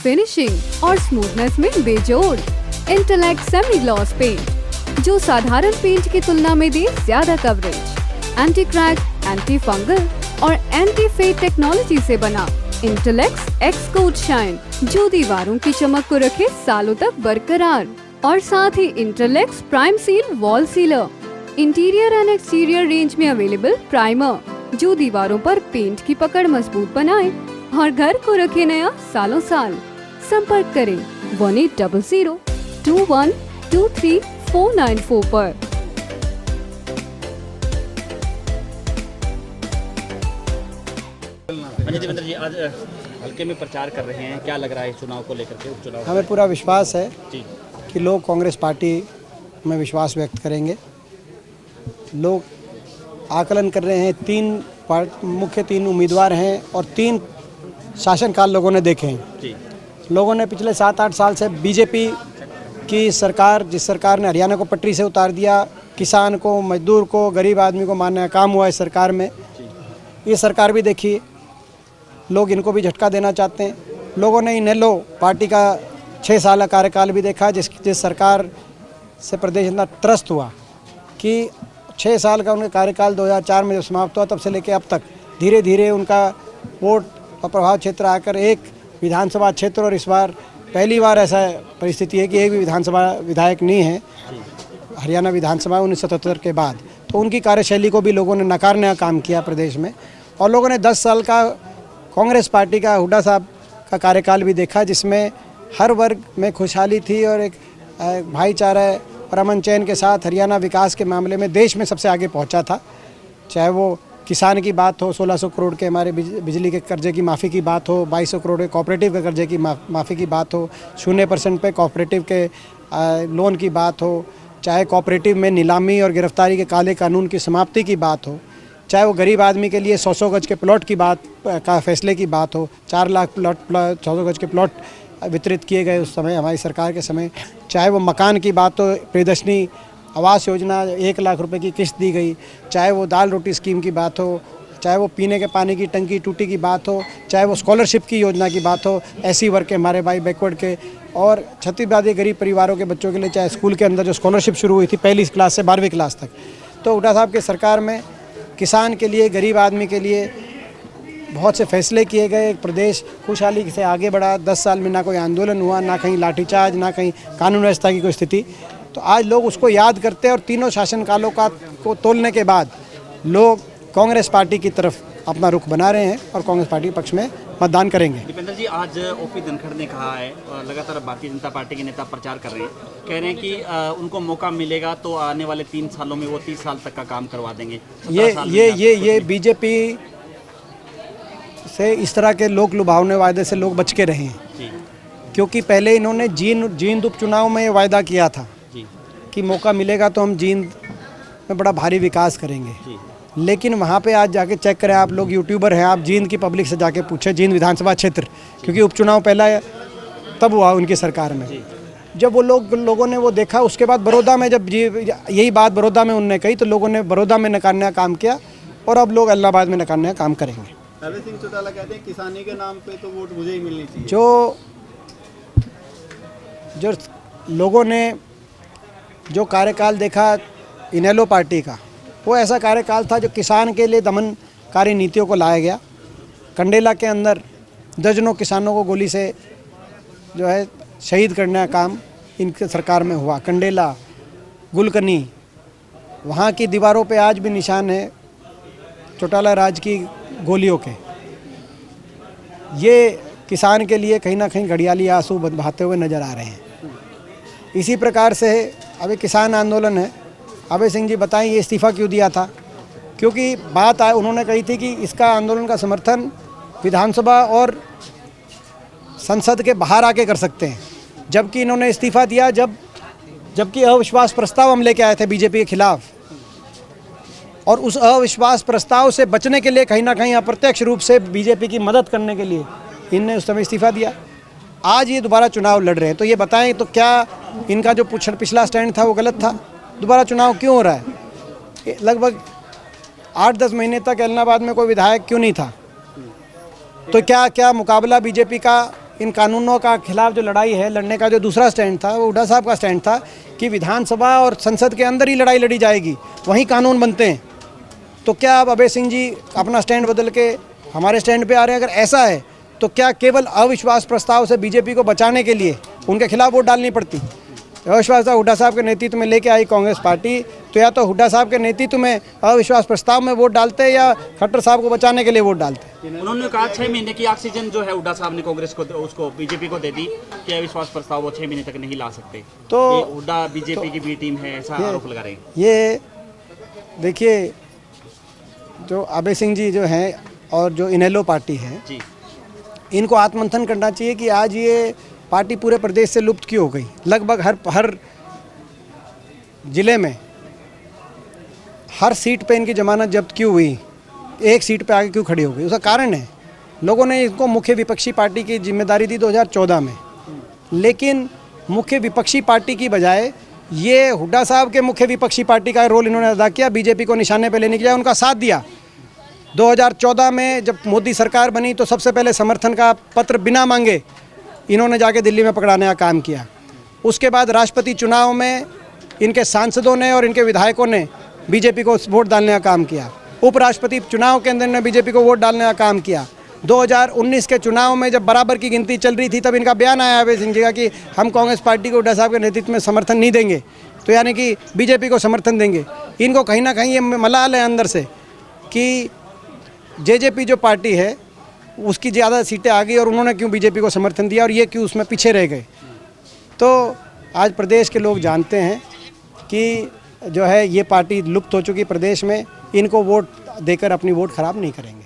Finishing और smoothness में बेजोड़। इंटेलेक्ट सेमी ग्लॉस पेंट जो साधारण पेंट की तुलना में दे ज्यादा coverage. Anti crack, anti fungal और एंटी फेड टेक्नोलॉजी से बना इंटेलेक्ट एक्स कोट शाइन जो दीवारों की चमक को रखे सालों तक बरकरार। और साथ ही intellect prime seal wall sealer, interior and exterior range में अवेलेबल प्राइमर जो दीवारों पर पेंट की पकड़ मजबूत बनाए और घर को रखे नया सालों साल। संपर्क करें 1800-2123-494 पर। देवेंद्र जी, आज हल्के में प्रचार कर रहे हैं, क्या लग रहा है चुनाव को लेकर के, उपचुनाव? हमें पूरा विश्वास है जी कि लोग कांग्रेस पार्टी में विश्वास व्यक्त करेंगे। लोग आकलन कर रहे हैं, मुख्य तीन उम्मीदवार हैं और 3 शासनकाल लोगों ने देखे हैं। जी लोगों ने पिछले 7-8 साल से बीजेपी की सरकार, जिस सरकार ने हरियाणा को पटरी से उतार दिया, किसान को, मजदूर को, गरीब आदमी को मारने का काम हुआ इस सरकार में। ये सरकार भी देखिए, लोग इनको भी झटका देना चाहते हैं। लोगों ने इनेलो पार्टी का 6 साल का कार्यकाल भी देखा, जिस सरकार से प्रदेश इतना त्रस्त हुआ कि 6 साल का उनका कार्यकाल 2004 में जब समाप्त हुआ, तब से लेकर अब तक धीरे धीरे उनका वोट और प्रभाव क्षेत्र आकर एक विधानसभा क्षेत्र, और इस बार पहली बार ऐसा परिस्थिति है कि एक भी विधानसभा विधायक नहीं है हरियाणा विधानसभा 1977 के बाद। तो उनकी कार्यशैली को भी लोगों ने नकारने का काम किया प्रदेश में। और लोगों ने 10 साल का कांग्रेस पार्टी का हुड्डा साहब का कार्यकाल भी देखा, जिसमें हर वर्ग में खुशहाली थी और एक भाईचारा और अमन चैन के साथ हरियाणा विकास के मामले में देश में सबसे आगे पहुंचा था। चाहे वो किसान की बात हो, 1600 करोड़ के हमारे बिजली के कर्जे की माफ़ी की बात हो, 2200 करोड़ के कोऑपरेटिव के कर्जे की माफ़ी की बात हो, 0% पे कोऑपरेटिव के लोन की बात हो, चाहे कोऑपरेटिव में नीलामी और गिरफ्तारी के काले कानून की समाप्ति की बात हो, चाहे वो गरीब आदमी के लिए 100 गज के प्लॉट की बात का फैसले की बात हो, 4 लाख 100 गज के प्लॉट वितरित किए गए उस समय हमारी सरकार के समय, चाहे वो मकान की बात हो, प्रियदर्शनी आवास योजना 1 लाख रुपए की किस्त दी गई, चाहे वो दाल रोटी स्कीम की बात हो, चाहे वो पीने के पानी की टंकी टूटी की बात हो, चाहे वो स्कॉलरशिप की योजना की बात हो, ऐसी वर्ग के हमारे भाई बैकवर्ड के और छत्तीसगढ़ी गरीब परिवारों के बच्चों के लिए, चाहे स्कूल के अंदर जो स्कॉलरशिप शुरू हुई थी पहली क्लास से 12वीं क्लास तक। तो हुड्डा साहब की सरकार में किसान के लिए, गरीब आदमी के लिए बहुत से फैसले किए गए। प्रदेश खुशहाली से आगे बढ़ा। 10 साल में ना कोई आंदोलन हुआ, ना कहीं लाठीचार्ज, ना कहीं कानून व्यवस्था की कोई स्थिति। तो आज लोग उसको याद करते हैं और तीनों शासनकालों को तोलने के बाद लोग कांग्रेस पार्टी की तरफ अपना रुख बना रहे हैं और कांग्रेस पार्टी के पक्ष में मतदान करेंगे। दीपेंद्र जी, आज ओपी धनखड़ ने कहा है, लगातार भारतीय जनता पार्टी के नेता प्रचार कर रहे हैं, कह रहे हैं कि उनको मौका मिलेगा तो आने वाले 3 सालों में वो 30 साल तक का काम करवा देंगे। ये बीजेपी से इस तरह के लोक लुभावने वायदे से लोग बच के रहे हैं, क्योंकि पहले इन्होंने जींद उपचुनाव में वायदा किया था कि मौका मिलेगा तो हम जींद में बड़ा भारी विकास करेंगे। लेकिन वहाँ पे आज जाके चेक करें, आप लोग यूट्यूबर हैं, आप जींद की पब्लिक से जाके पूछें, जींद विधानसभा क्षेत्र, क्योंकि उपचुनाव पहला तब हुआ उनकी सरकार में। जब वो लोगों ने वो देखा, उसके बाद बड़ौदा में जब यही बात बड़ौदा में उन्होंने कही, तो लोगों ने बड़ौदा में नकारने का काम किया और अब लोग इलाहाबाद में नकारने का काम करेंगे। नरेंद्र सिंह चौटाला कहते हैं किसानी के नाम पे तो वोट मुझे ही मिलनी चाहिए। जो लोगों ने जो कार्यकाल देखा इनेलो पार्टी का, वो ऐसा कार्यकाल था जो किसान के लिए दमनकारी नीतियों को लाया गया। कंडेला के अंदर दर्जनों किसानों को गोली से जो है शहीद करने का काम इनकी सरकार में हुआ। कंडेला, गुलकनी, वहाँ की दीवारों पे आज भी निशान है चौटाला राज की गोलियों के। ये किसान के लिए कहीं ना कहीं घड़ियाली आंसू बहाते हुए नज़र आ रहे हैं। इसी प्रकार से अभी किसान आंदोलन है। अभय सिंह जी बताएं ये इस्तीफ़ा क्यों दिया था? क्योंकि बात उन्होंने कही थी कि इसका आंदोलन का समर्थन विधानसभा और संसद के बाहर आके कर सकते हैं, जबकि इन्होंने इस्तीफ़ा दिया जबकि अविश्वास प्रस्ताव हम लेके आए थे बीजेपी के खिलाफ, और उस अविश्वास प्रस्ताव से बचने के लिए कहीं ना कहीं अप्रत्यक्ष रूप से बीजेपी की मदद करने के लिए इनने उस समय इस्तीफ़ा दिया। आज ये दोबारा चुनाव लड़ रहे हैं, तो ये बताएं तो क्या इनका जो पिछला स्टैंड था वो गलत था? दोबारा चुनाव क्यों हो रहा है? लगभग 8-10 महीने तक इलाहाबाद में कोई विधायक क्यों नहीं था? तो क्या मुकाबला बीजेपी का इन कानूनों का खिलाफ जो लड़ाई है, लड़ने का जो दूसरा स्टैंड था वो हुड्डा साहब का स्टैंड था कि विधानसभा और संसद के अंदर ही लड़ाई लड़ी जाएगी, वहीं कानून बनते हैं। तो क्या अब अभय सिंह जी अपना स्टैंड बदल के हमारे स्टैंड पे आ रहे हैं? अगर ऐसा है तो क्या केवल अविश्वास प्रस्ताव से बीजेपी को बचाने के लिए उनके खिलाफ वोट डालनी पड़ती? अविश्वास हुड्डा साहब के नेतृत्व में लेके आई कांग्रेस पार्टी, तो या तो हुड्डा साहब के नेतृत्व में अविश्वास प्रस्ताव में वोट डालते या खट्टर साहब को बचाने के लिए वोट डालते। उन्होंने कहा 6 महीने की ऑक्सीजन जो है हुड्डा साहब ने कांग्रेस को उसको बीजेपी को दे दी कि अविश्वास प्रस्ताव वो 6 महीने तक नहीं ला सकते। तो ये हुड्डा बीजेपी की बी टीम है, ऐसा आरोप लगा रहे हैं। ये देखिए, जो अभय सिंह जी जो हैं और जो इनेलो पार्टी है, जी इनको आत्ममंथन करना चाहिए कि आज ये पार्टी पूरे प्रदेश से लुप्त क्यों हो गई। लगभग हर जिले में हर सीट पे इनकी जमानत जब्त क्यों हुई, एक सीट पे आगे क्यों खड़ी हो गई? उसका कारण है लोगों ने इनको मुख्य विपक्षी पार्टी की जिम्मेदारी दी 2014 में, लेकिन मुख्य विपक्षी पार्टी की बजाय ये हुड्डा साहब के मुख्य विपक्षी पार्टी का रोल इन्होंने अदा किया। बीजेपी को निशाने पे लेने की बजाय उनका साथ दिया। 2014 में जब मोदी सरकार बनी तो सबसे पहले समर्थन का पत्र बिना मांगे इन्होंने जाके दिल्ली में पकड़ाने का काम किया। उसके बाद राष्ट्रपति चुनाव में इनके सांसदों ने और इनके विधायकों ने बीजेपी को वोट डालने का काम किया। उपराष्ट्रपति चुनाव के अंदर ने बीजेपी को वोट डालने का काम किया। 2019 के चुनाव में जब बराबर की गिनती चल रही थी तब इनका बयान आया अभय सिंह जी का कि हम कांग्रेस पार्टी को हुड्डा साहब के नेतृत्व में समर्थन नहीं देंगे, तो यानी कि बीजेपी को समर्थन देंगे। इनको कहीं ना कहीं ये मलाल है अंदर से कि जेजेपी जो पार्टी है उसकी ज़्यादा सीटें आ गई और उन्होंने क्यों बीजेपी को समर्थन दिया और ये क्यों उसमें पीछे रह गए। तो आज प्रदेश के लोग जानते हैं कि जो है ये पार्टी लुप्त हो चुकी प्रदेश में, इनको वोट देकर अपनी वोट खराब नहीं करेंगे।